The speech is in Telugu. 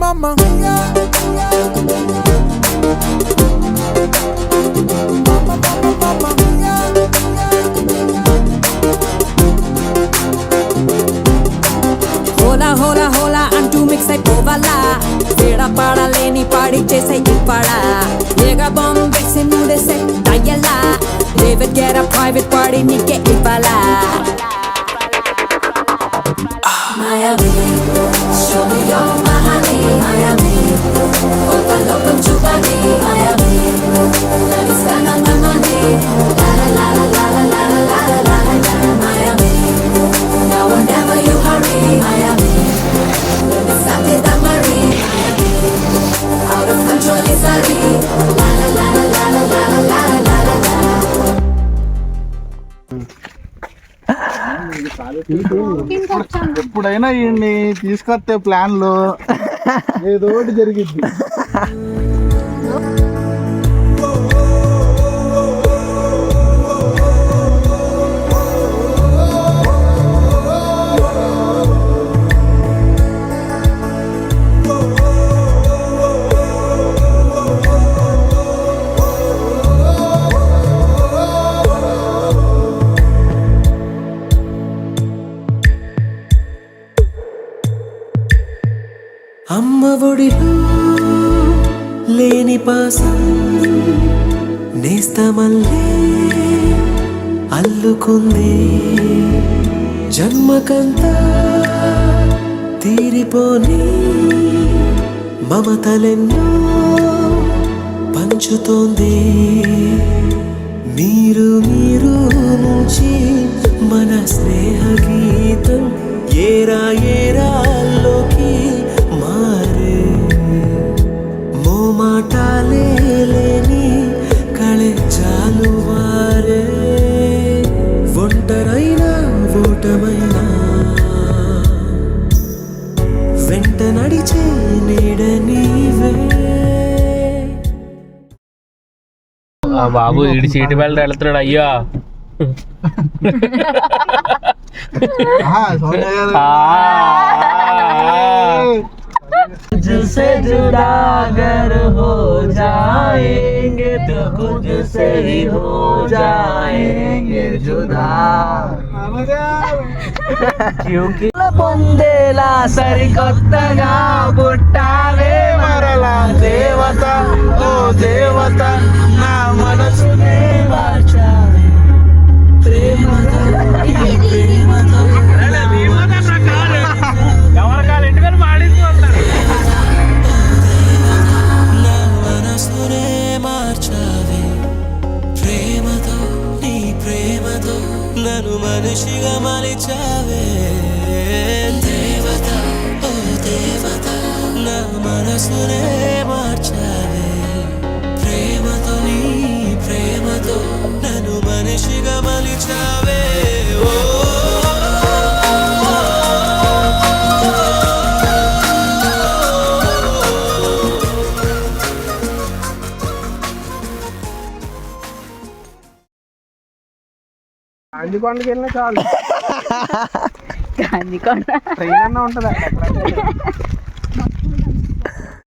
mama. హోలా హోలా హోలా అంటూ మిక్స్ అయిపోవాలా తేడా పాడాలేని పాడి చేసే ఇవ్వాడా ఏగా బాంబు వేసి మూడేసే దయ్యలా డేవిడ్ గెరా ప్రైవేట్ పాడి నీకే ఇవ్వాలా Miami, show me your Miami, Miami. Open up and Chupani, Miami. Let me spend all my money. La la la la la la la la la la la. Miami, now or never you hurry, Miami. Let me start it that Marie, Miami. Out of control is Ari. La la la la la la la la la la. ఎప్పుడైనా ఈయన్ని తీసుకొస్తే ప్లాన్ లో ఏదో ఒకటి జరిగింది. అమ్మ ఒడిలో లేని పాసం నేస్తమల్లే అల్లుకుంది జన్మకంతా తీరిపోని మమతలెన్నో పంచుతోంది మీరు మీరు నుంచి మన స్నేహ గీతం ఏరా ఏరాల్లోకి మారే మోమాటాలే లేని కళే చాలు వారే ఒంటరైనా ఓటమైనా వెంట నడిచే నీడ నీవే. బాబు ఇడి సీటు బెల్ట్ వెళ్తున్నాడు అయ్యో. तुझसे जुदा अगर हो जाएंगे तो खुद से ही हो जाएंगे जुदा क्योंकि పొందేలా సరికొత్తగా పుట్టావే మరలా దేవత ఓ దేవత నా మనసునే మార్చావే ప్రేమతో ఈ ప్రేమతో నా మనసునే మార్చావే ప్రేమతో నీ ప్రేమతో నన్ను మనిషిగా మలిచావే దేవత ఓ దేవత నా మనసునే మార్చావే ప్రేమతో నీ ప్రేమతో నన్ను మనిషిగా మలిచావే ఓ గాంధీకొండకి వెళ్ళినా చాలు. గాంధీకొండ ట్రైన్ అన్నా ఉంటుంది.